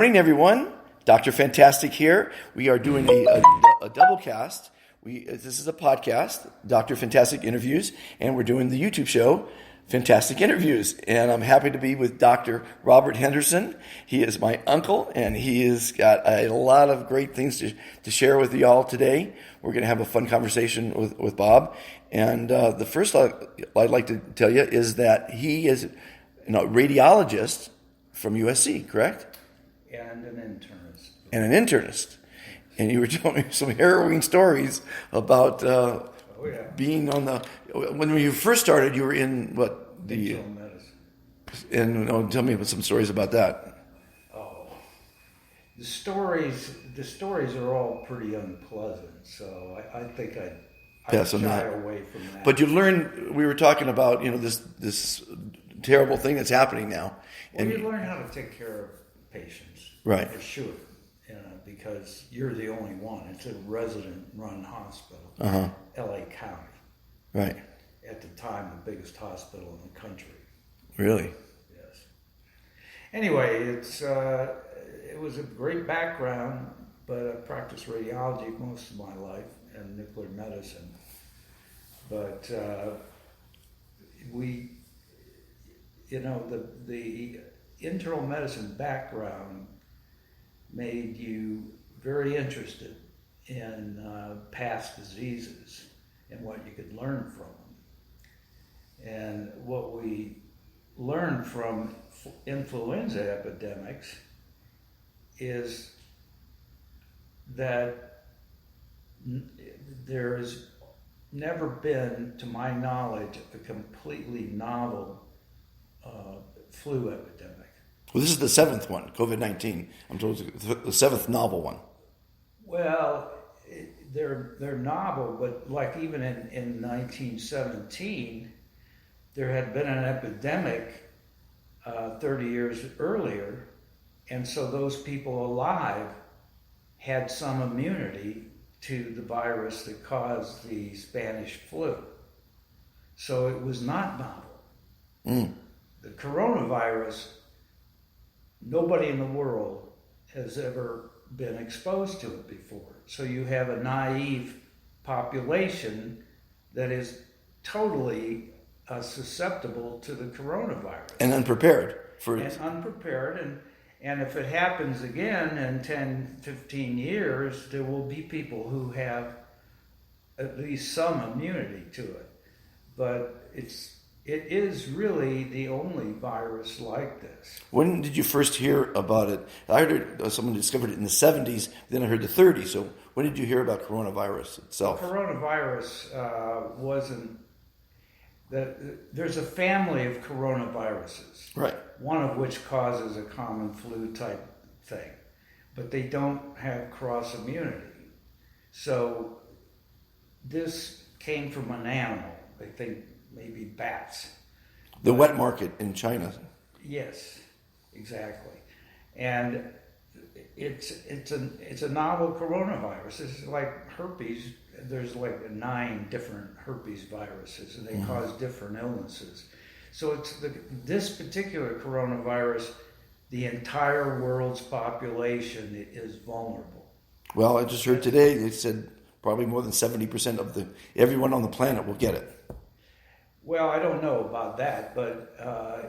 Morning, everyone. Dr. Fantastic here. We are doing a double cast. This is a podcast, Dr. Fantastic Interviews, and we're doing the YouTube show, Fantastic Interviews. And I'm happy to be with Dr. Robert Henderson. He is my uncle, and he has got a lot of great things to share with you all today. We're going to have a fun conversation with Bob. And the first I'd like to tell you is that he is a radiologist from USC, correct? And an internist. And you were telling me some harrowing stories about being on the... When you first started, you were in what? Internal medicine. And tell me some stories about that. Oh. The stories are all pretty unpleasant, so I think I'd shy away from that. But you learn, we were talking about, this terrible thing that's happening now. Well, you learn how to take care of patients. Right. For sure. Because you're the only one. It's a resident-run hospital, LA County. Right. At the time, the biggest hospital in the country. Really? Yes. Anyway, it was a great background, but I practiced radiology most of my life and nuclear medicine. But the internal medicine background made you very interested in past diseases and what you could learn from them. And what we learned from influenza epidemics is that there has never been, to my knowledge, a completely novel flu epidemic. Well, this is the seventh one, COVID-19. I'm told it's the seventh novel one. Well, they're novel, but like even in 1917, there had been an epidemic 30 years earlier, and so those people alive had some immunity to the virus that caused the Spanish flu. So it was not novel. The coronavirus, nobody in the world has ever been exposed to it before. So you have a naive population that is totally susceptible to the coronavirus. And unprepared. And if it happens again in 10, 15 years, there will be people who have at least some immunity to it. But it is really the only virus like this. When did you first hear about it? I heard someone discovered it in the 70s, then I heard the 30s. So when did you hear about coronavirus itself? Coronavirus wasn't... There's a family of coronaviruses. Right. One of which causes a common flu type thing. But they don't have cross immunity. So this came from an animal. They think maybe bats. The wet market in China. Yes, exactly. And it's a novel coronavirus. It's like herpes. There's like 9 different herpes viruses, and they cause different illnesses. So this particular coronavirus, the entire world's population is vulnerable. Well, I just heard today they said probably more than 70% of everyone on the planet will get it. Well, I don't know about that, but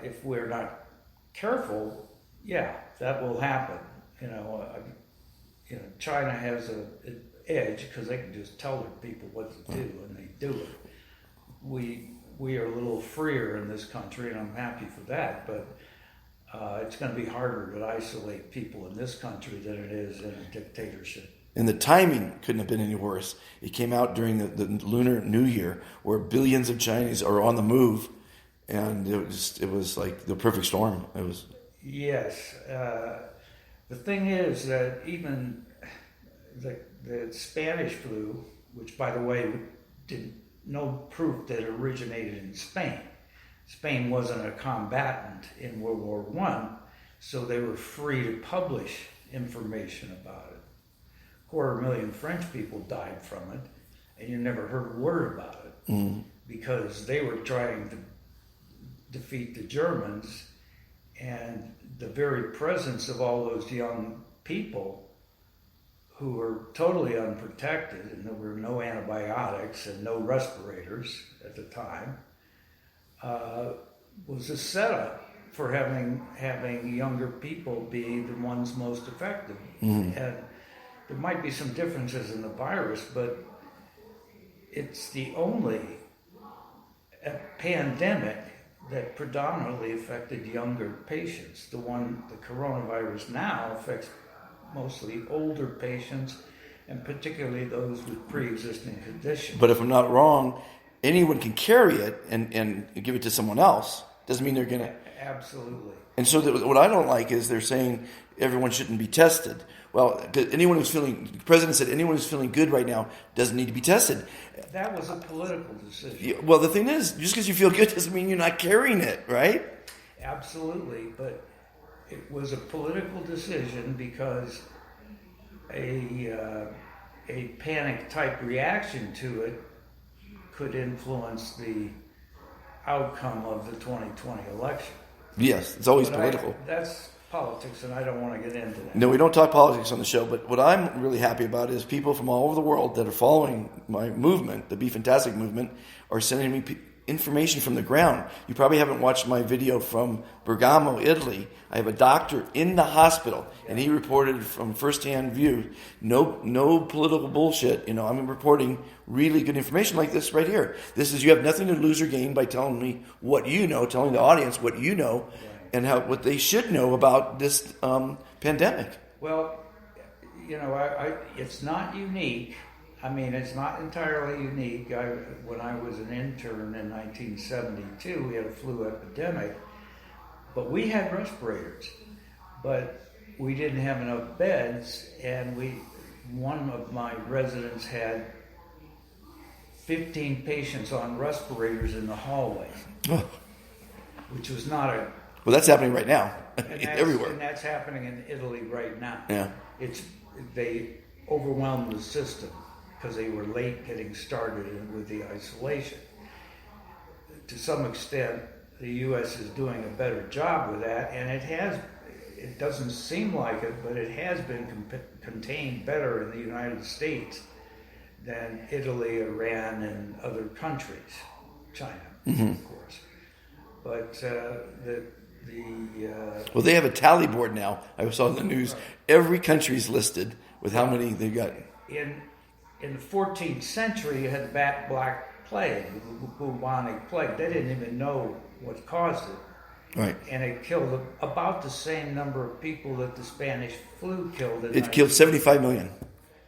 if we're not careful, yeah, that will happen. China has an edge because they can just tell their people what to do, and they do it. We are a little freer in this country, and I'm happy for that. But it's going to be harder to isolate people in this country than it is in a dictatorship. And the timing couldn't have been any worse. It came out during the Lunar New Year, where billions of Chinese are on the move, and it was like the perfect storm. It was. Yes, the thing is that even the Spanish flu, which by the way no proof that it originated in Spain. Spain wasn't a combatant in World War I, so they were free to publish information about it. 250,000 French people died from it, and you never heard a word about it because they were trying to defeat the Germans, and the very presence of all those young people who were totally unprotected, and there were no antibiotics and no respirators at the time, was a setup for having younger people be the ones most affected. And there might be some differences in the virus, but it's the only pandemic that predominantly affected younger patients. The coronavirus now affects mostly older patients, and particularly those with pre-existing conditions. But if I'm not wrong, anyone can carry it and give it to someone else. Doesn't mean they're going to... Absolutely. And so what I don't like is they're saying everyone shouldn't be tested. Well, the president said anyone who's feeling good right now doesn't need to be tested. That was a political decision. Well, the thing is, just because you feel good doesn't mean you're not carrying it, right? Absolutely, but it was a political decision because a panic-type reaction to it could influence the outcome of the 2020 election. Yes, it's always political. That's politics, and I don't want to get into that. No, we don't talk politics on the show, but what I'm really happy about is people from all over the world that are following my movement, the Be Fantastic movement, are sending me information from the ground. You probably haven't watched my video from Bergamo, Italy. I have a doctor in the hospital, and he reported from firsthand view, no political bullshit. I'm reporting really good information like this right here. This is, you have nothing to lose or gain by telling me what you know, telling the audience what you know, and what they should know about this pandemic. Well, it's not unique. I mean, it's not entirely unique. When I was an intern in 1972, we had a flu epidemic, but we had respirators, but we didn't have enough beds, and one of my residents had 15 patients on respirators in the hallway, which was not a... Well, that's happening right now, everywhere. And that's happening in Italy right now. Yeah. They overwhelmed the system because they were late getting started with the isolation. To some extent, the U.S. is doing a better job with that, and it doesn't seem like it, but it has been contained better in the United States than Italy, Iran, and other countries, China, of course. But well, they have a tally board now. I saw in the news. Right. Every country's listed with how many they've got. In the 14th century, you had the Black Plague, the bubonic plague. They didn't even know what caused it. Right. And it killed about the same number of people that the Spanish flu killed. It killed 75 million.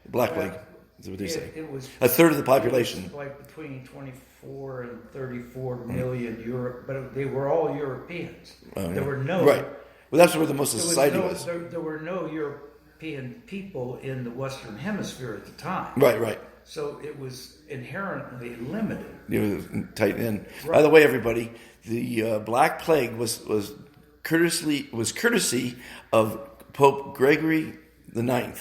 The Black Plague, is what they say. It was a third of the population. It was like between 24 and 34 million Europe, but they were all Europeans. There were no... Right. Well, that's where the most of society was. There were no European people in the Western Hemisphere at the time. Right. So it was inherently limited. It was tight in. Right. By the way, everybody, the Black Plague was courtesy of Pope Gregory IX,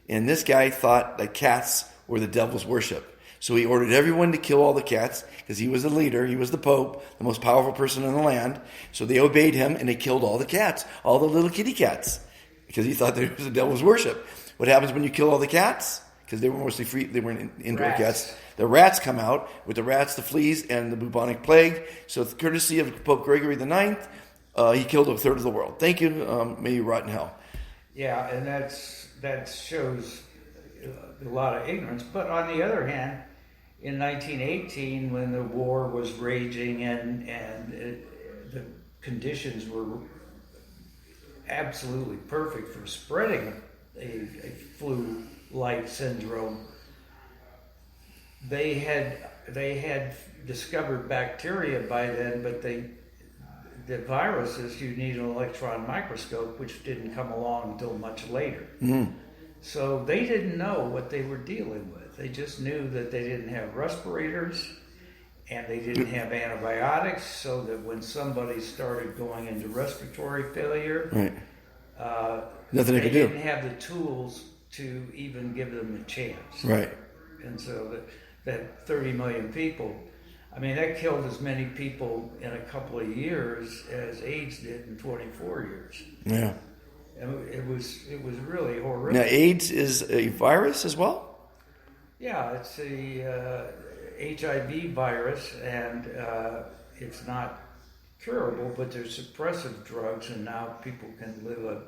and this guy thought that cats were the devil's worship. So he ordered everyone to kill all the cats because he was the leader, he was the Pope, the most powerful person in the land. So they obeyed him and they killed all the cats, all the little kitty cats, because he thought it was the devil's worship. What happens when you kill all the cats? Because they were mostly free, they weren't indoor cats. The rats come out. With the rats, the fleas, and the bubonic plague. So, courtesy of Pope Gregory IX, he killed a third of the world. Thank you. May you rot in hell. Yeah, and that shows a lot of ignorance. But on the other hand, in 1918, when the war was raging and the conditions were absolutely perfect for spreading a flu-like syndrome, they had discovered bacteria by then, but the viruses, you need an electron microscope, which didn't come along until much later. Mm-hmm. So they didn't know what they were dealing with. They just knew that they didn't have respirators and they didn't have antibiotics, so that when somebody started going into respiratory failure, nothing they could do. They didn't have the tools to even give them a chance. Right. And so that 30 million people, I mean, that killed as many people in a couple of years as AIDS did in 24 years. Yeah. And it was really Now, horrific. AIDS is a virus as well? Yeah, it's a HIV virus, and it's not curable, but there's suppressive drugs, and now people can live a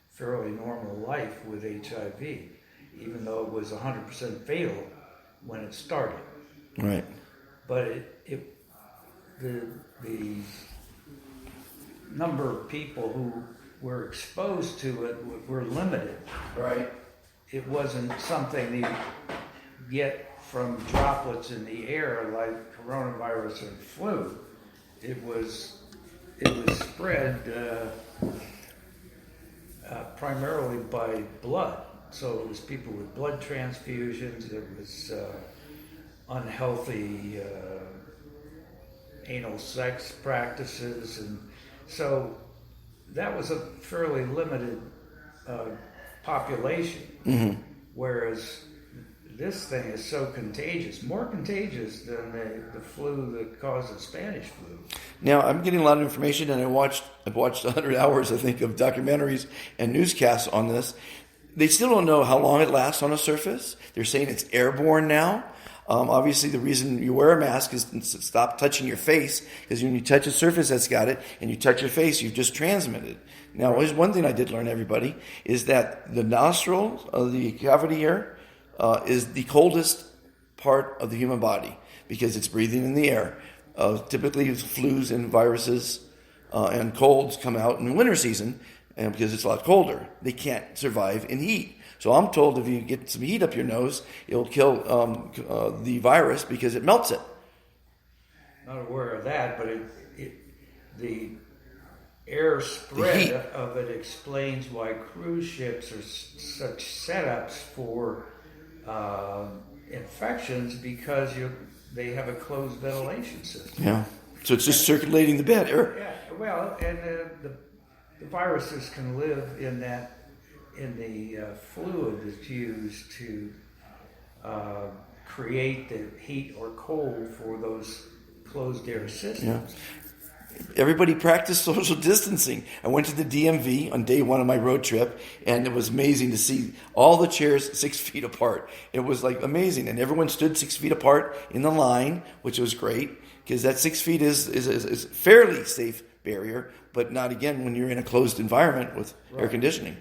fairly normal life with HIV, even though it was 100% fatal when it started. Right. But the number of people who were exposed to it were limited. Right. It wasn't something you get from droplets in the air like coronavirus or flu. It was spread primarily by blood. So it was people with blood transfusions. It was unhealthy anal sex practices, and so that was a fairly limited population. Mm-hmm. Whereas this thing is so contagious, more contagious than the flu that caused the Spanish flu. Now, I'm getting a lot of information, and I've watched 100 hours, I think, of documentaries and newscasts on this. They still don't know how long it lasts on a surface. They're saying it's airborne now. Obviously, the reason you wear a mask is to stop touching your face, because when you touch a surface that's got it and you touch your face, you've just transmitted. Now, here's one thing I did learn, everybody, is that the nostril of the cavity here is the coldest part of the human body because it's breathing in the air. Typically, flus and viruses and colds come out in the winter season, and because it's a lot colder. They can't survive in heat. So I'm told if you get some heat up your nose, it'll kill the virus because it melts it. Not aware of that, but the air spread of it explains why cruise ships are such setups for infections, because they have a closed ventilation system. Yeah. So it's just circulating the bed air. Yeah. Well, and the viruses can live in the fluid that's used to create the heat or cold for those closed air systems. Yeah. Everybody practiced social distancing. I went to the DMV on day one of my road trip, and it was amazing to see all the chairs 6 feet apart. It was like amazing, and everyone stood 6 feet apart in the line, which was great, because that 6 feet is a fairly safe barrier, but not again when you're in a closed environment with air conditioning.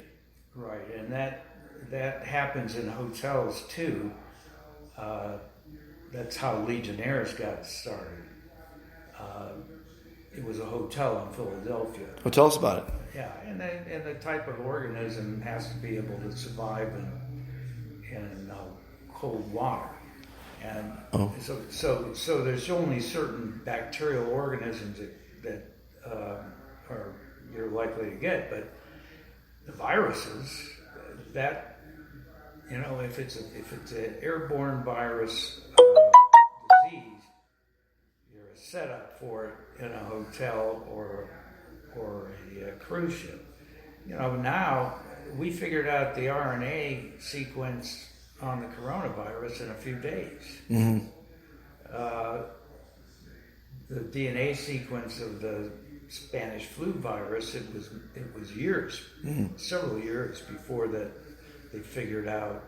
Right, and that happens in hotels too. That's how Legionnaires got started. It was a hotel in Philadelphia. Well, tell us about it. Yeah, and the type of organism has to be able to survive in cold water, and so there's only certain bacterial organisms that you're likely to get, but the viruses, that if it's an airborne virus disease, you're a setup for it in a hotel or a cruise ship. Now we figured out the RNA sequence on the coronavirus in a few days. Mm-hmm. The DNA sequence of the Spanish flu virus, it was years, several years before that they figured out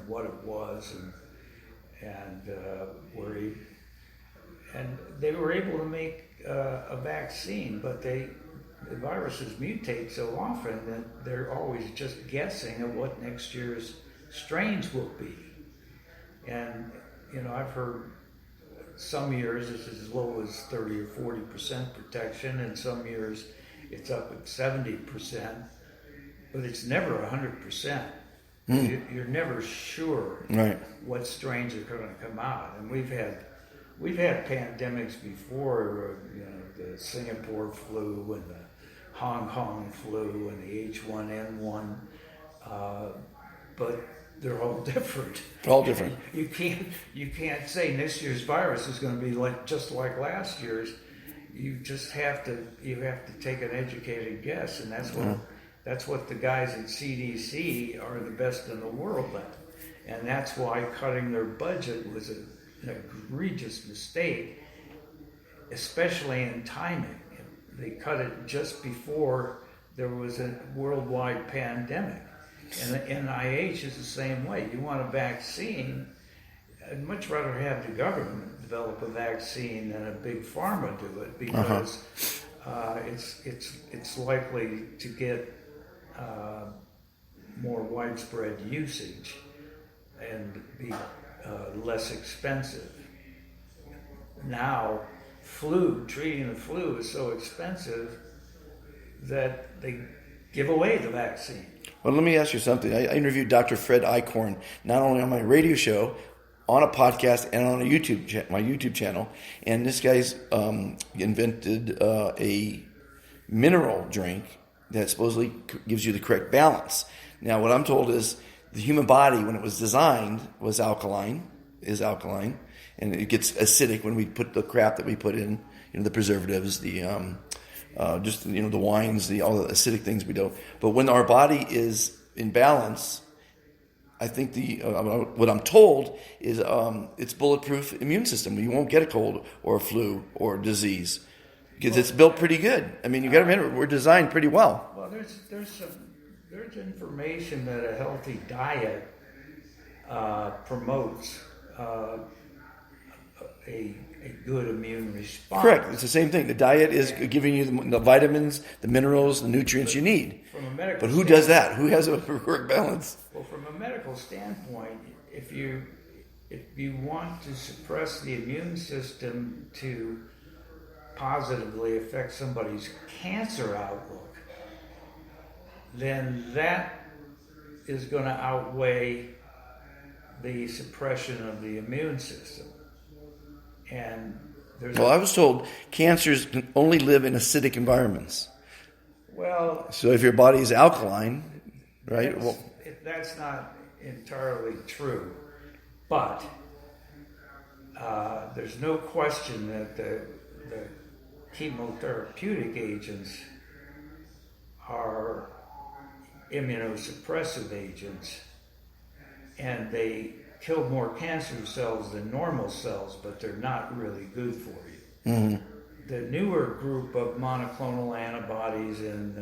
what it was and they were able to make a vaccine, but the viruses mutate so often that they're always just guessing at what next year's strains will be. And I've heard some years it's as low as 30 or 40% protection, and some years it's up at 70%, but it's never 100%. You're never sure what strains are going to come out, and we've had pandemics before, the Singapore flu and the Hong Kong flu and the H1N1, but they're all different. All different. You can't say this year's virus is going to be just like last year's. You just have to take an educated guess, and that's what the guys at CDC are the best in the world at, and that's why cutting their budget was an egregious mistake, especially in timing. They cut it just before there was a worldwide pandemic. And the NIH is the same way. You want a vaccine, I'd much rather have the government develop a vaccine than a big pharma do it, because it's likely to get more widespread usage and be less expensive. Now, treating the flu is so expensive that they give away the vaccine. Well, let me ask you something. I interviewed Dr. Fred Eichhorn, not only on my radio show, on a podcast, and on my YouTube channel. And this guy's invented a mineral drink that supposedly gives you the correct balance. Now, what I'm told is the human body, when it was designed, is alkaline, and it gets acidic when we put the crap that we put in, the preservatives, the the wines, all the acidic things we do. But when our body is in balance, I think what I'm told is it's bulletproof immune system. You won't get a cold or a flu or a disease because it's built pretty good. I mean, you got to remember, we're designed pretty well. Well, there's information that a healthy diet promotes a good immune response. Correct. It's the same thing. The diet is giving you the vitamins, the minerals, the nutrients you need. But who does that? Who has a correct balance? Well, from a medical standpoint, if you want to suppress the immune system to positively affect somebody's cancer outlook, then that is going to outweigh the suppression of the immune system. And I was told cancers can only live in acidic environments. Well, so if your body is alkaline, right? That's not entirely true, but there's no question that the chemotherapeutic agents are immunosuppressive agents, and they kill more cancer cells than normal cells, but they're not really good for you. Mm-hmm. The newer group of monoclonal antibodies and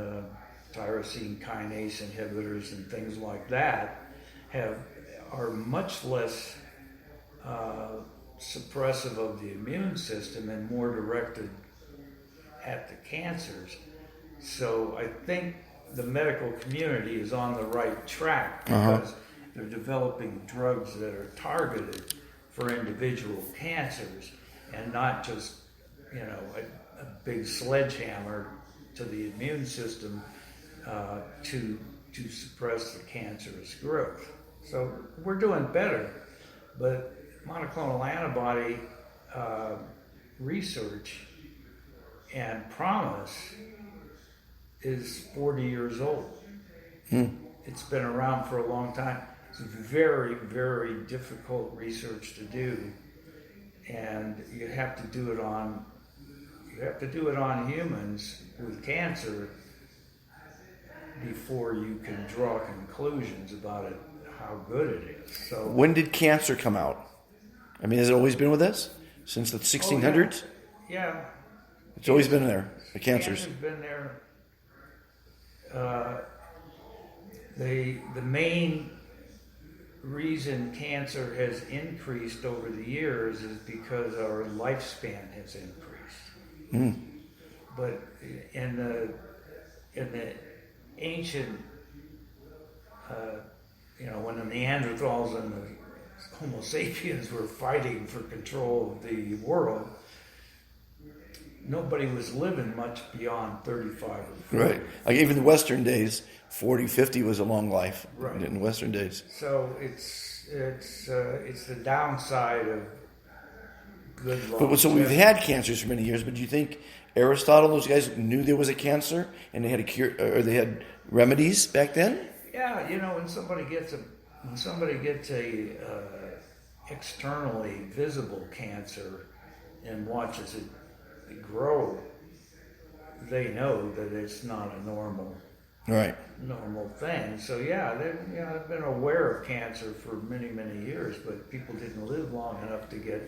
tyrosine kinase inhibitors and things like that are much less suppressive of the immune system and more directed at the cancers. So I think the medical community is on the right track because they're developing drugs that are targeted for individual cancers and not just, a big sledgehammer to the immune system to suppress the cancerous growth. So we're doing better, but monoclonal antibody research and promise is 40 years old. It's been around for a long time. It's very, very difficult research to do, and you have to do it on humans with cancer before you can draw conclusions about it, how good it is. So, when did cancer come out? I mean, has it always been with us since the 1600s? Yeah. It's always been there. The cancers. Cancer's been there. The main reason cancer has increased over the years is because our lifespan has increased. But in the ancient, when the Neanderthals and the Homo sapiens were fighting for control of the world, nobody was living much beyond 35 or 40. Right. Like even the Western days, 40, 50 was a long life. Right. In Western days. So it's the downside of good luck. But so we've had cancers for many years. But do you think Aristotle, those guys knew there was a cancer and they had a cure, or they had remedies back then? Yeah, when somebody gets a externally visible cancer and watches it grow, they know that it's not a normal thing. So they've been aware of cancer for many, many years, but people didn't live long enough to get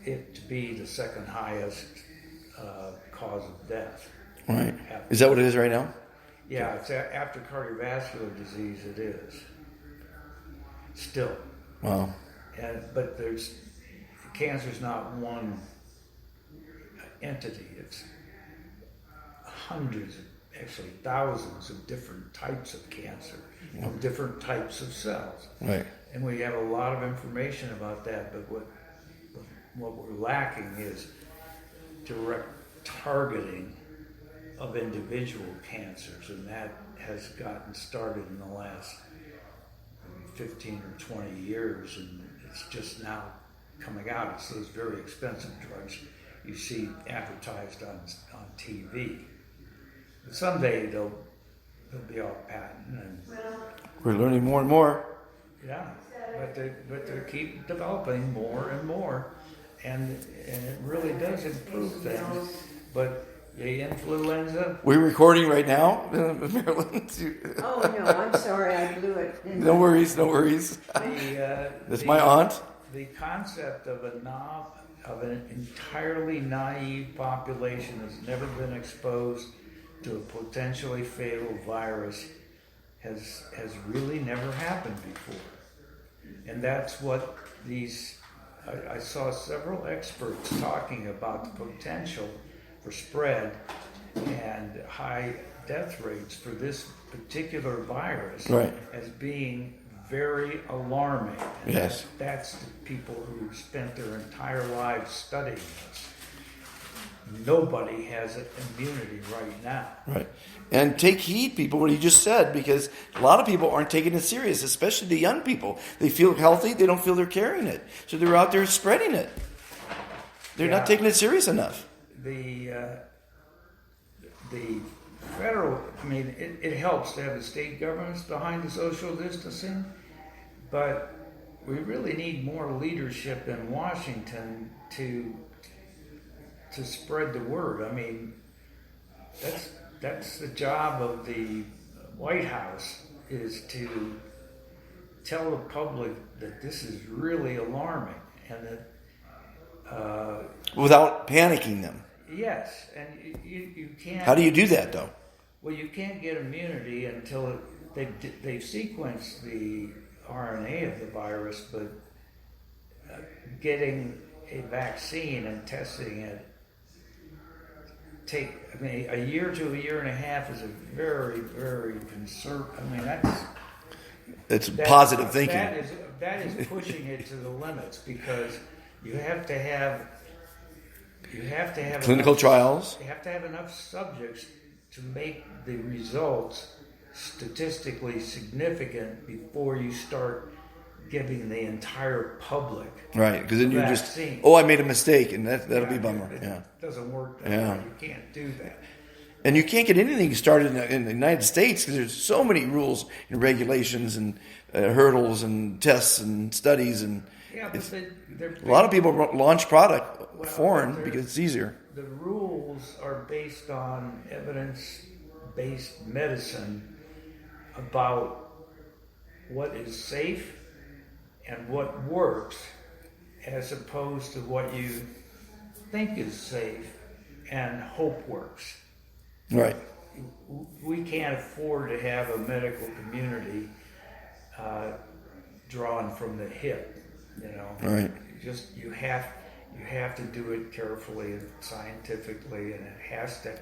it to be the second highest cause of death. Right. Is that what it is right now? Yeah, it's after cardiovascular disease. It is still. Wow. But cancer's not one entity. It's hundreds, actually thousands of different types of cancer, of different types of cells. Right. And we have a lot of information about that, but what we're lacking is direct targeting of individual cancers, and that has gotten started in the last 15 or 20 years, and it's just now coming out. It's those very expensive drugs you see advertised on TV. But someday they'll be off patent, and We're learning more and more. yeah, but they keep developing more and more, and it really does improve things. But the influenza. We're recording right now, Marilyn. Oh, no, I'm sorry, I blew it. No worries, no worries. That's my aunt. The concept of an entirely naive population that's never been exposed to a potentially fatal virus has really never happened before. And that's what I saw several experts talking about the potential for spread and high death rates for this particular virus as being very alarming. And yes. That's the people who spent their entire lives studying this. Nobody has immunity right now. Right. And take heed, people, what he just said, because a lot of people aren't taking it serious, especially the young people. They feel healthy, they don't feel they're carrying it. So they're out there spreading it. They're not taking it serious enough. The federal, I mean, it helps to have the state governments behind the social distancing, but we really need more leadership in Washington to spread the word. I mean, that's the job of the White House, is to tell the public that this is really alarming and that without panicking them. yes, and you can't. How do you do that, though? Well, you can't get immunity until they've sequenced the RNA of the virus, but getting a vaccine and testing it a year to a year and a half is a very, very it's positive thinking. That is pushing it to the limits, because you have to have clinical trials. You have to have enough subjects to make the results statistically significant before you start giving the entire public. Right, because then you vaccine. I made a mistake, and that'll be a bummer. It doesn't work that way. You can't do that. And you can't get anything started in the United States because there's so many rules and regulations and hurdles and tests and studies. And but a lot of people launch product foreign because it's easier. The rules are based on evidence-based medicine about what is safe and what works, as opposed to what you think is safe and hope works. Right. We can't afford to have a medical community drawn from the hip, Right. You have to do it carefully and scientifically, and it has to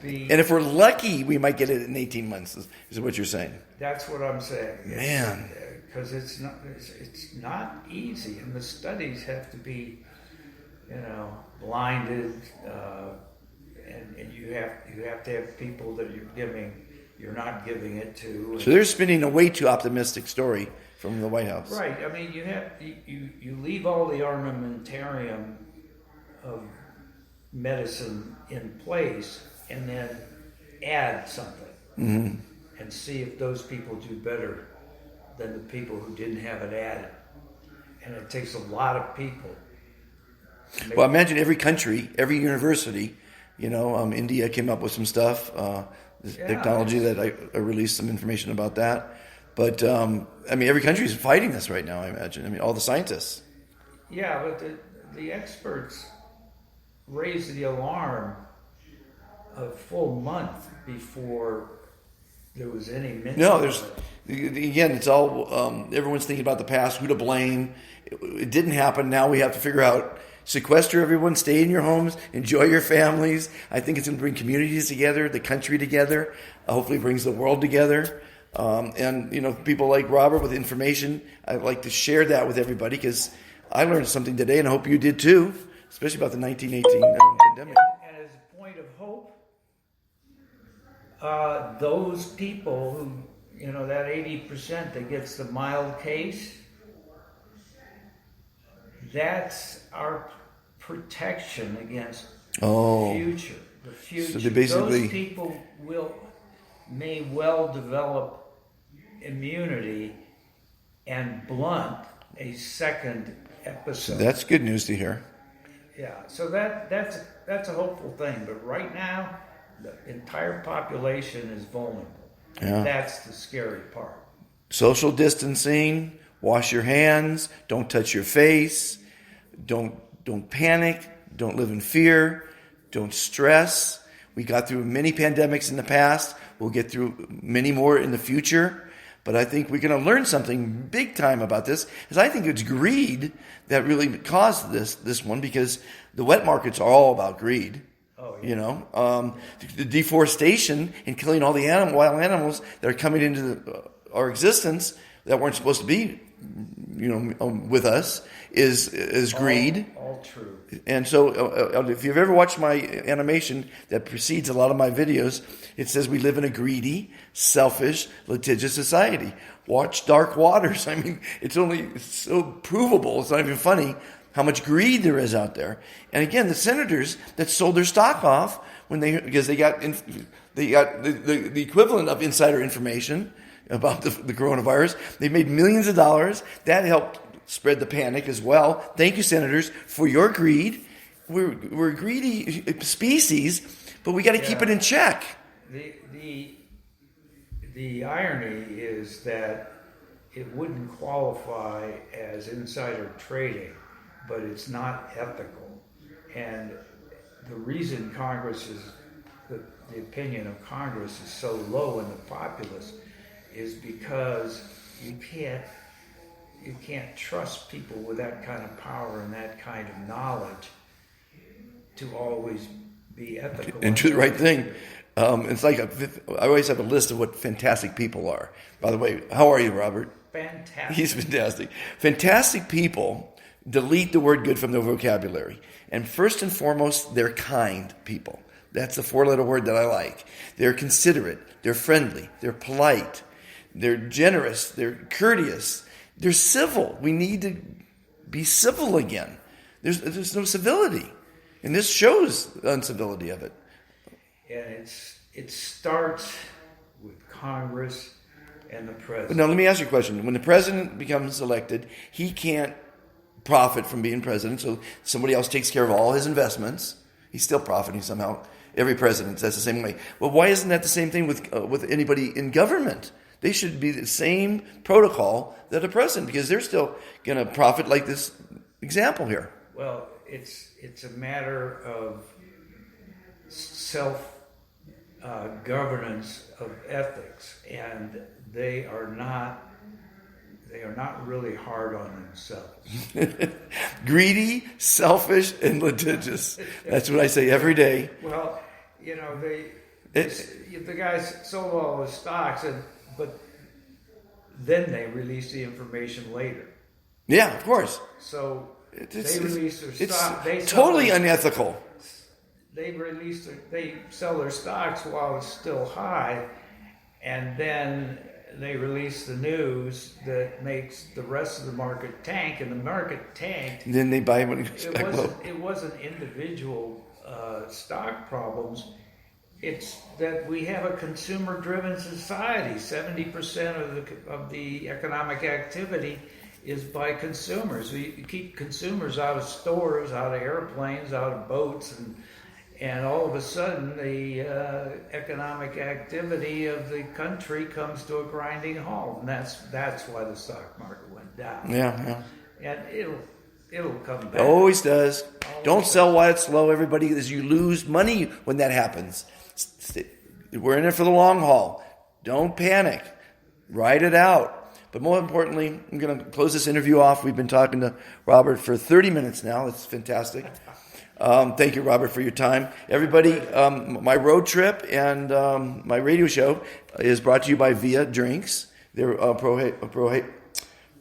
be. And if we're lucky, we might get it in 18 months. Is what you're saying? That's what I'm saying. Man. Because it's not easy, and the studies have to be, blinded, and you have to have people that you're not giving it to. So they're spinning a way too optimistic story from the White House. Right. I mean, you leave all the armamentarium of medicine in place, and then add something, and see if those people do better than the people who didn't have it added. And it takes a lot of people. Well, imagine every country, every university. India came up with some stuff, technology that I released some information about that. But, every country is fighting this right now, I imagine. All the scientists. Yeah, but the experts raised the alarm a full month before there was any mention. No, of it. again, it's all everyone's thinking about the past, who to blame. It didn't happen. Now we have to figure out, sequester everyone, stay in your homes, enjoy your families. I think it's going to bring communities together, the country together. Hopefully, brings the world together. And people like Robert with information, I'd like to share that with everybody because I learned something today, and I hope you did too, especially about the 1918 pandemic. And as a point of hope, those people who, that 80% that gets the mild case, that's our protection against the future. The future. So they basically, those people may well develop immunity and blunt a second episode. so that's good news to hear. Yeah, so that's a hopeful thing. But right now, the entire population is vulnerable. Yeah. That's the scary part. Social distancing, wash your hands, don't touch your face, don't panic, don't live in fear, don't stress. We got through many pandemics in the past. We'll get through many more in the future. But I think we're going to learn something big time about this, because I think it's greed that really caused this one, because the wet markets are all about greed. Oh, yeah. The deforestation and killing all the wild animals that are coming into our existence that weren't supposed to be, with us is greed. All true. And so, if you've ever watched my animation that precedes a lot of my videos, it says we live in a greedy, selfish, litigious society. Watch Dark Waters. I mean, it's so provable. It's not even funny how much greed there is out there. And again, the senators that sold their stock off because they got the equivalent of insider information about the coronavirus. They made millions of dollars. That helped spread the panic as well. Thank you, senators, for your greed. We're a greedy species, but we got to keep it in check. The irony is that it wouldn't qualify as insider trading, but it's not ethical. And the reason the opinion of Congress is so low in the populace is because you can't trust people with that kind of power and that kind of knowledge to always be ethical and do the right thing. It's like I always have a list of what fantastic people are. By the way, how are you, Robert? Fantastic. He's fantastic. Fantastic people delete the word good from their vocabulary. And first and foremost, they're kind people. That's the 4-letter word that I like. They're considerate. They're friendly. They're polite. They're generous. They're courteous. They're civil. We need to be civil again. There's no civility. And this shows the uncivility of it. And it starts with Congress and the president. But now let me ask you a question. When the president becomes elected, he can't profit from being president, so somebody else takes care of all his investments. He's still profiting somehow. Every president, that's the same way. Well, why isn't that the same thing with anybody in government? They should be the same protocol that a president, because they're still going to profit like this example here. Well, it's a matter of self governance of ethics, and they are not really hard on themselves. Greedy, selfish, and litigious. That's what I say every day. Well, the guys sold all his stocks, but then they released the information later. Yeah, of course. So they released their stock. It's totally unethical. They sell their stocks while it's still high, and then they release the news that makes the rest of the market tank, and the market tanked. And then they buy when it goes back low. It wasn't individual stock problems. It's that we have a consumer-driven society. 70% of the economic activity is by consumers. We keep consumers out of stores, out of airplanes, out of boats, and all of a sudden the economic activity of the country comes to a grinding halt, and that's why the stock market went down. Yeah. And it'll come back. It always does. Don't sell while it's low, everybody, because you lose money when that happens. We're in it for the long haul. Don't panic. Ride it out. But more importantly, I'm going to close this interview off. We've been talking to Robert for 30 minutes now. That's fantastic. Thank you, Robert, for your time. Everybody, my road trip and my radio show is brought to you by Via Drinks. They're proactive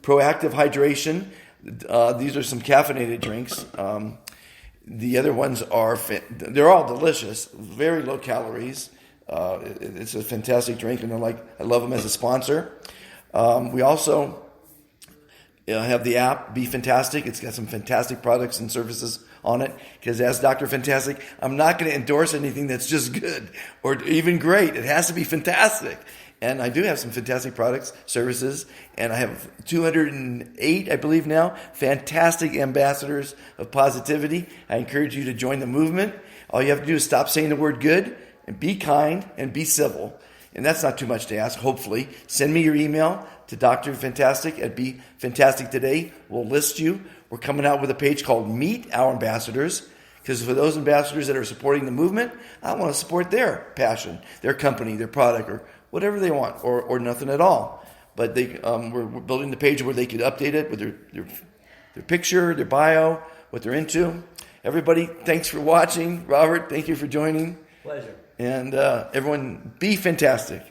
hydration. These are some caffeinated drinks. The other ones they're all delicious, very low calories. It's a fantastic drink, and I love them as a sponsor. We also have the app, Be Fantastic. It's got some fantastic products and services on it. Because as Dr. Fantastic, I'm not going to endorse anything that's just good or even great. It has to be fantastic. And I do have some fantastic products, services, and I have 208, I believe now, fantastic ambassadors of positivity. I encourage you to join the movement. All you have to do is stop saying the word good and be kind and be civil. And that's not too much to ask, hopefully. Send me your email to Dr. Fantastic at Be Fantastic Today. We'll list you. We're coming out with a page called Meet Our Ambassadors, because for those ambassadors that are supporting the movement, I want to support their passion, their company, their product, or whatever they want, or nothing at all. But we're building the page where they could update it with their picture, their bio, what they're into. Everybody, thanks for watching. Robert, thank you for joining. Pleasure. And everyone, be fantastic.